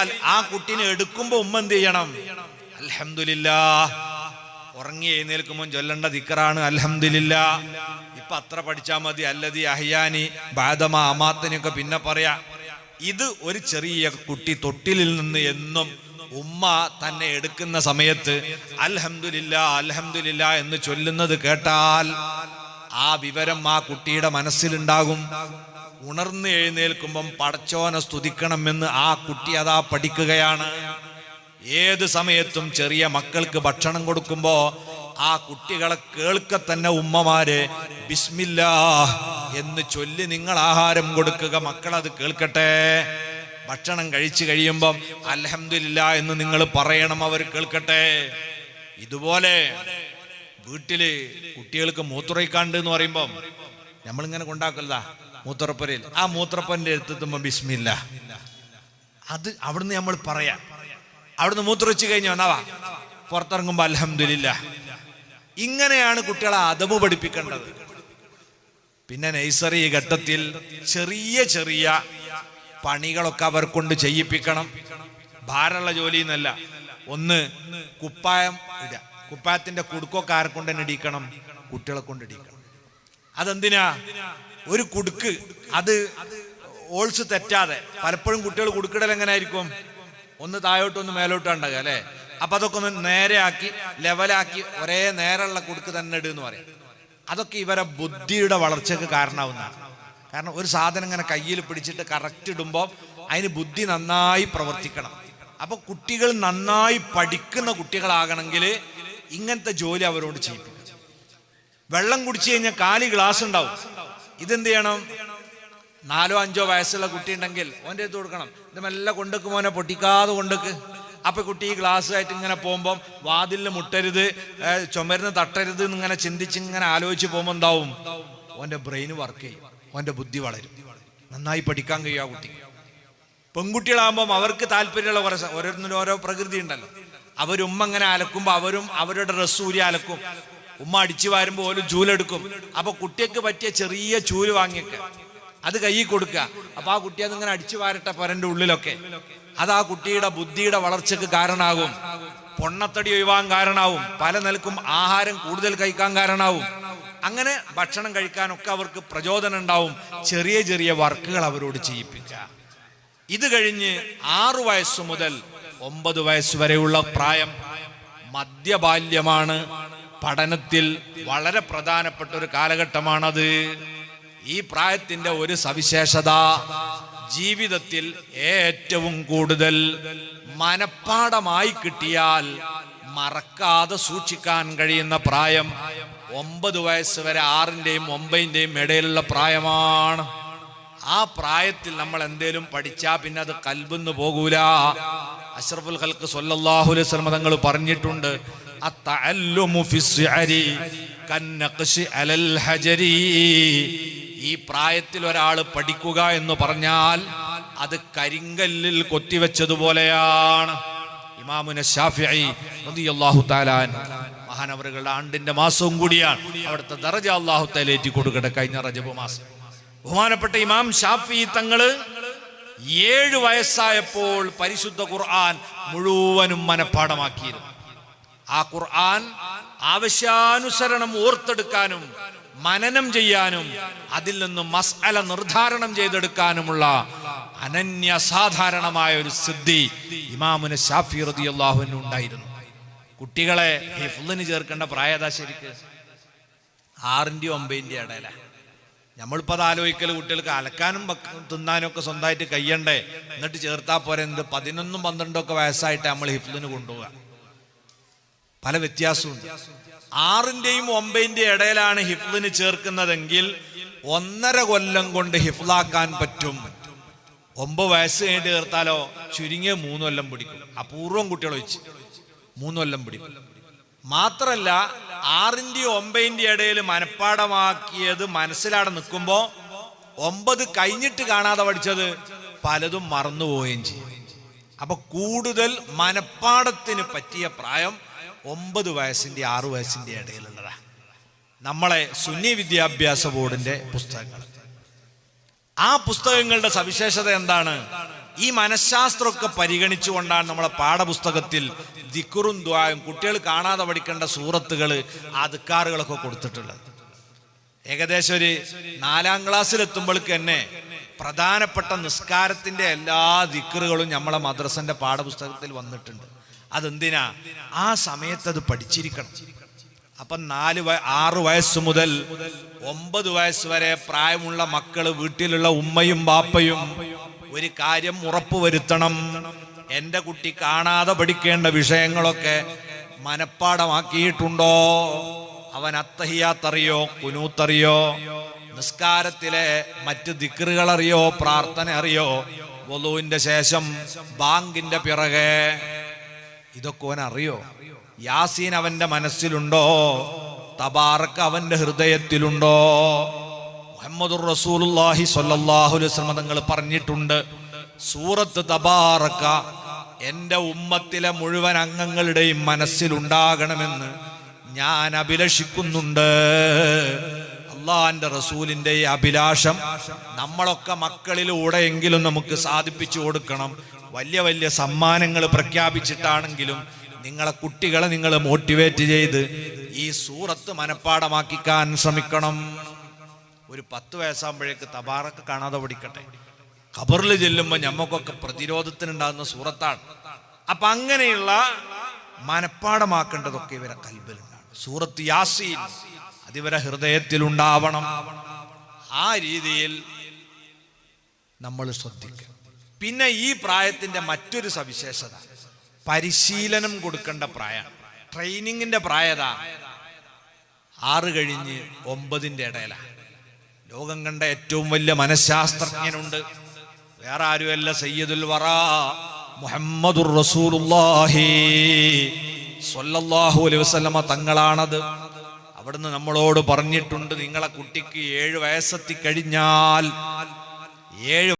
കഴിഞ്ഞാൽ ആ കുട്ടീനെ എടുക്കുമ്പോ ഉമ്മ എന്ത് ചെയ്യണം? അൽഹംദുലില്ലാഹ്. ഉറങ്ങി എഴുന്നേൽക്കുമ്പോൾ ചൊല്ലേണ്ട ദിക്റാണ് അൽഹംദുലില്ലാഹ്. ഇപ്പൊ അത്ര പഠിച്ചാൽ മതി. അല്ലദീ അഹ്യാനി ബഅദ മാ അമാതനിയൊക്കെ പിന്നെ പറയാ. ഇത് ഒരു ചെറിയ കുട്ടി തൊട്ടിലിൽ നിന്ന് എന്നും ഉമ്മ തന്നെ എടുക്കുന്ന സമയത്ത് അൽഹംദുലില്ലാഹ് അൽഹംദുലില്ലാഹ് എന്ന് ചൊല്ലുന്നത് കേട്ടാൽ ആ വിവരം ആ കുട്ടിയുടെ മനസ്സിലുണ്ടാകും. ഉണർന്ന് എഴുന്നേൽക്കുമ്പം പടച്ചോനെ സ്തുതിക്കണമെന്ന് ആ കുട്ടി അതാ പഠിക്കുകയാണ്. ഏത് സമയത്തും ചെറിയ മക്കൾക്ക് ഭക്ഷണം കൊടുക്കുമ്പോ ആ കുട്ടികളെ കേൾക്കെ തന്നെ ഉമ്മമാര് ബിസ്മില്ലാഹ് എന്ന് ചൊല്ലി നിങ്ങൾ ആഹാരം കൊടുക്കുക. മക്കളത് കേൾക്കട്ടെ. ഭക്ഷണം കഴിച്ചു കഴിയുമ്പം അൽഹംദുലില്ലാഹ് എന്ന് നിങ്ങൾ പറയണം, അവർ കേൾക്കട്ടെ. ഇതുപോലെ വീട്ടില് കുട്ടികൾക്ക് മൂത്രമൊഴിക്കാണ്ട് എന്ന് പറയുമ്പം നമ്മളിങ്ങനെ കൊണ്ടാക്കല്ലതാ മൂത്രപ്പുരയിൽ. ആ മൂത്രപ്പന്റെ എടുത്തെത്തുമ്പോ ബിസ്മില്ലാഹ് അത് അവിടുന്ന് നമ്മൾ പറയാം. അവിടുന്ന് മൂത്രമൊഴിച്ച് കഴിഞ്ഞ് വന്നാവാ പുറത്തിറങ്ങുമ്പോ അൽഹംദുലില്ലാഹ്. ഇങ്ങനെയാണ് കുട്ടികളെ അദബ് പഠിപ്പിക്കേണ്ടത്. പിന്നെ നഴ്സറി ഘട്ടത്തിൽ ചെറിയ ചെറിയ പണികളൊക്കെ അവർ കൊണ്ട് ചെയ്യിപ്പിക്കണം. ഭാരമുള്ള ജോലി എന്നല്ല. ഒന്ന്, കുപ്പായം ഇടുക. കുപ്പായത്തിന്റെ കുടുക്കൊക്കെ ആരെ കൊണ്ട് തന്നെ ഇടിക്കണം? കുട്ടികളെ കൊണ്ട് ഇടിക്കണം. അതെന്തിനാ? ഒരു കുടുക്ക് അത് ഓൾസ് തെറ്റാതെ. പലപ്പോഴും കുട്ടികൾ കുടുക്കിടൽ എങ്ങനെ ആയിരിക്കും? ഒന്ന് താഴോട്ടൊന്ന് മേലോട്ടും ഉണ്ടാകുക അല്ലെ. അപ്പൊ അതൊക്കെ ഒന്ന് നേരെയാക്കി ലെവലാക്കി ഒരേ നേരെയുള്ള കുടുക്ക് തന്നെ ഇടുന്ന് പറയും. അതൊക്കെ ഇവരെ ബുദ്ധിയുടെ വളർച്ചയ്ക്ക് കാരണമാവുന്നതാണ്. കാരണം ഒരു സാധനം ഇങ്ങനെ കയ്യിൽ പിടിച്ചിട്ട് കറക്റ്റ് ഇടുമ്പോൾ അതിന് ബുദ്ധി നന്നായി പ്രവർത്തിക്കണം. അപ്പൊ കുട്ടികൾ നന്നായി പഠിക്കുന്ന കുട്ടികളാകണമെങ്കിൽ ഇങ്ങനത്തെ ജോലി അവരോട് ചെയ്യിപ്പിക്കും. വെള്ളം കുടിച്ചു കഴിഞ്ഞാൽ 4 ഗ്ലാസ് ഉണ്ടാവും. ഇതെന്ത് ചെയ്യണം? 4 or 5 വയസ്സുള്ള കുട്ടി ഉണ്ടെങ്കിൽ ഓൻ്റെ അടുത്ത് കൊടുക്കണം. ഇത് മെല്ലെ കൊണ്ടുക്ക് മോനെ, പൊട്ടിക്കാതെ കൊണ്ടുക്ക്. അപ്പൊ കുട്ടി ഈ ഗ്ലാസ്സായിട്ട് ഇങ്ങനെ പോകുമ്പോൾ വാതിലിന് മുട്ടരുത്, ചുമരുന്ന് തട്ടരുത് എന്നിങ്ങനെ ചിന്തിച്ച് ഇങ്ങനെ ആലോചിച്ച് പോകുമ്പോൾ എന്താവും? ഓൻ്റെ ബ്രെയിൻ വർക്ക് ചെയ്യും, ഓൻ്റെ ബുദ്ധി വളരും, നന്നായി പഠിക്കാൻ കഴിയും ആ കുട്ടി. പെൺകുട്ടികളാകുമ്പം അവർക്ക് താല്പര്യമുള്ള കുറേ ഓരോന്നിനും ഓരോ പ്രകൃതി ഉണ്ടല്ലോ. അവരുമ്മ ഇങ്ങനെ അലക്കുമ്പോൾ അവരും അവരുടെ ഡ്രസ്സ് ഊരി അലക്കും. ഉമ്മ അടിച്ചു വാരുമ്പോൾ ഓരോ ചൂലെടുക്കും. അപ്പൊ കുട്ടിക്ക് പറ്റിയ ചെറിയ ചൂല് വാങ്ങിയൊക്കെ അത് കയ്യിൽ കൊടുക്കുക. അപ്പൊ ആ കുട്ടി അതിങ്ങനെ അടിച്ചു വാരട്ടെ പൊരന്റെ ഉള്ളിലൊക്കെ. അത് ആ കുട്ടിയുടെ ബുദ്ധിയുടെ വളർച്ചയ്ക്ക് കാരണമാകും. പൊണ്ണത്തടി ഒഴിവാൻ കാരണമാവും. പല നിലക്കും ആഹാരം കൂടുതൽ കഴിക്കാൻ കാരണമാവും. അങ്ങനെ ഭക്ഷണം കഴിക്കാനൊക്കെ അവർക്ക് പ്രചോദനം ഉണ്ടാവും. ചെറിയ ചെറിയ വർക്കുകൾ അവരോട് ചെയ്യിപ്പിക്കുക. ഇത് കഴിഞ്ഞ് 6 വയസ്സ് മുതൽ 9 വയസ്സ് വരെയുള്ള പ്രായം മധ്യബാല്യമാണ്. പഠനത്തിൽ വളരെ പ്രധാനപ്പെട്ട ഒരു കാലഘട്ടമാണത്. ഈ പ്രായത്തിന്റെ ഒരു സവിശേഷത, ജീവിതത്തിൽ ഏറ്റവും കൂടുതൽ മനപ്പാഠമായി കിട്ടിയാൽ മറക്കാതെ സൂക്ഷിക്കാൻ കഴിയുന്ന പ്രായം 9 വയസ്സ് വരെ 6ന്റെയും 9ന്റെയും ഇടയിലുള്ള പ്രായമാണ്. ആ പ്രായത്തിൽ നമ്മൾ എന്തേലും പഠിച്ചാ പിന്നെ അത് കൽബിന്ന് പോകൂല. അഷ്റഫുൽ ഖൽഖ് സ്വല്ലല്ലാഹു അലൈഹി വസല്ലം തങ്ങൾ പറഞ്ഞിട്ടുണ്ട്, അത്തഅല്ലുമു ഫിസ്സിഅരി കന്നഖ്ശി അലൽ ഹജരി. ഈ പ്രായത്തിൽ ഒരാൾ പഠിക്കുക എന്ന് പറഞ്ഞാൽ അത് കരിങ്കല്ലിൽ കൊത്തിവെച്ചതുപോലെയാണ്. ഇമാമുന ശാഫിഈ റളിയല്ലാഹു തആല മഹാനവറുകളുടെ ആണ്ടിന്റെ മാസവും കൂടിയാണ്. അവിടുത്തെ ദറജ അല്ലാഹു തആല ഏറ്റി കൊടുക്കട്ടെ. കഴിഞ്ഞ റജബ് മാസം ബഹുമാനപ്പെട്ട ഇമാം ഷാഫിഈ തങ്ങള് 7 വയസ്സായപ്പോൾ പരിശുദ്ധ ഖുർആൻ മുഴുവനും മനഃപ്പാഠമാക്കിയിരുന്നു. ആ ഖുർആൻ ആവശ്യാനുസരണം ഓർത്തെടുക്കാനും മനനം ചെയ്യാനും അതിൽ നിന്നും മസ്അല നിർദ്ധാരണം ചെയ്തെടുക്കാനുമുള്ള അനന്യസാധാരണമായ ഒരു സിദ്ധി ഇമാമുന ശാഫിഈ റളിയല്ലാഹു അൻഹു ഉണ്ടായിരുന്നു. കുട്ടികളെ ഹിഫ്ളിന് ചേർക്കേണ്ട പ്രായതാ ശരിക്ക് 6ന്റെയും 9ന്റെയും ഇടയില. നമ്മളിപ്പോൾ അത് ആലോചിക്കൽ, കുട്ടികൾക്ക് അലക്കാനും തിന്നാനും ഒക്കെ സ്വന്തമായിട്ട് കയ്യണ്ടേ, എന്നിട്ട് ചേർത്താ പോരെ. എന്ത് 11, 12 വയസ്സായിട്ട് നമ്മൾ ഹിഫ്ളിന് കൊണ്ടുപോവുക. പല വ്യത്യാസമുണ്ട്. 6ന്റെയും 9ന്റെയും ഇടയിലാണ് ഹിഫ്ളിന് ചേർക്കുന്നതെങ്കിൽ 1.5 കൊല്ലം കൊണ്ട് ഹിഫ്ലാക്കാൻ പറ്റും. 9 വയസ്സ് കഴിഞ്ഞിട്ട് ചേർത്താലോ ചുരുങ്ങിയ 3 കൊല്ലം പിടിക്കും. അപൂർവം കുട്ടികൾ വെച്ച് 3 കൊല്ലം പിടിക്കും. മാത്രല്ല 6ന്റെയും 9ന്റെയും ഇടയിൽ മനഃപ്പാഠമാക്കിയത് മനസ്സിലാടെ നിൽക്കുമ്പോ 9 കഴിഞ്ഞിട്ട് കാണാതെ പഠിച്ചത് പലതും മറന്നുപോവുകയും ചെയ്യും. അപ്പൊ കൂടുതൽ മനഃപ്പാഠത്തിന് പറ്റിയ പ്രായം 9 വയസ്സിന്റെ 6 വയസ്സിന്റെ ഇടയിലുള്ളതാ. നമ്മളെ സുന്നി വിദ്യാഭ്യാസ ബോർഡിന്റെ പുസ്തകങ്ങൾ, ആ പുസ്തകങ്ങളുടെ സവിശേഷത എന്താണ്? ഈ മനഃശാസ്ത്രമൊക്കെ പരിഗണിച്ചുകൊണ്ടാണ് നമ്മളെ പാഠപുസ്തകത്തിൽ ദിക്റും ദുആയും കുട്ടികൾ കാണാതെ പഠിക്കേണ്ട സൂറത്തുകൾ അദ്കാറുകളൊക്കെ കൊടുത്തിട്ടുള്ളത്. ഏകദേശം ഒരു 4ാം ക്ലാസ്സിലെത്തുമ്പോഴേക്ക് തന്നെ പ്രധാനപ്പെട്ട നിസ്കാരത്തിന്റെ എല്ലാ ദിക്റുകളും നമ്മളെ മദ്രസന്റെ പാഠപുസ്തകത്തിൽ വന്നിട്ടുണ്ട്. അതെന്തിനാ? ആ സമയത്ത് അത് പഠിച്ചിരിക്കണം. അപ്പം 6 വയസ്സ് മുതൽ 9 വയസ്സ് വരെ പ്രായമുള്ള മക്കള്, വീട്ടിലുള്ള ഉമ്മയും ബാപ്പയും ഒരു കാര്യം ഉറപ്പുവരുത്തണം. എൻ്റെ കുട്ടി കാണാതെ പഠിക്കേണ്ട വിഷയങ്ങളൊക്കെ മനഃപ്പാടമാക്കിയിട്ടുണ്ടോ? അവൻ അത്തഹിയാത്തറിയോ, കുനൂത്തറിയോ, നിസ്കാരത്തിലെ മറ്റ് ദിക്റുകൾ അറിയോ, പ്രാർത്ഥന അറിയോ, വുളൂഇന്റെ ശേഷം ബാങ്കിന്റെ പിറകെ ഇതൊക്കെ അവൻ അറിയോ? യാസീൻ അവന്റെ മനസ്സിലുണ്ടോ? തബാറക്ക് അവന്റെ ഹൃദയത്തിലുണ്ടോ? മുഹമ്മദുർ റസൂലുള്ളാഹി സ്വല്ലല്ലാഹു അലൈഹി വസല്ലം തങ്ങൾ പറഞ്ഞിട്ടുണ്ട്, സൂറത്ത് തബാറക്ക എൻ്റെ ഉമ്മത്തിലെ മുഴുവൻ അംഗങ്ങളുടെയും മനസ്സിലുണ്ടാകണമെന്ന് ഞാൻ അഭിലഷിക്കുന്നുണ്ട്. അള്ളാന്റെ റസൂലിന്റെ ഈ അഭിലാഷം നമ്മളൊക്കെ മക്കളിലൂടെയെങ്കിലും നമുക്ക് സാധിപ്പിച്ചു കൊടുക്കണം. വലിയ വലിയ സമ്മാനങ്ങൾ പ്രഖ്യാപിച്ചിട്ടാണെങ്കിലും നിങ്ങളെ കുട്ടികളെ നിങ്ങൾ മോട്ടിവേറ്റ് ചെയ്ത് ഈ സൂറത്ത് മനഃപ്പാടമാക്കിക്കാൻ ശ്രമിക്കണം. ഒരു 10 വയസ്സാകുമ്പോഴേക്ക് തബാറക്ക് കാണാതെ പഠിക്കട്ടെ. ഖബറിൽ ചെല്ലുമ്പോൾ ഞമ്മക്കൊക്കെ പ്രതിരോധത്തിനുണ്ടാകുന്ന സൂറത്താണ്. അപ്പൊ അങ്ങനെയുള്ള മനഃപ്പാടമാക്കേണ്ടതൊക്കെ ഇവരെ കൽബിലുണ്ടാണ്. സൂറത്ത് യാസീൻ അതിവരെ ഹൃദയത്തിലുണ്ടാവണം. ആ രീതിയിൽ നമ്മൾ ശ്രദ്ധിക്കുക. പിന്നെ ഈ പ്രായത്തിന്റെ മറ്റൊരു സവിശേഷത, പരിശീലനം കൊടുക്കേണ്ട പ്രായമാണ്. ട്രെയിനിങ്ങിന്റെ പ്രായത 6 കഴിഞ്ഞ് 9ന്റെ ഇടയിലാണ്. ലോകം കണ്ട ഏറ്റവും വലിയ മനഃശാസ്ത്രജ്ഞനുണ്ട്, വേറെ ആരുമല്ല, സയ്യിദുൽ വറാ മുഹമ്മദുർ റസൂലുള്ളാഹി സ്വല്ലല്ലാഹു അലൈഹി വസല്ലമ തങ്ങളാണത്. അവിടുന്ന് നമ്മളോട് പറഞ്ഞിട്ടുണ്ട്, നിങ്ങളെ കുട്ടിക്ക് 7 വയസ്സെത്തി കഴിഞ്ഞാൽ 7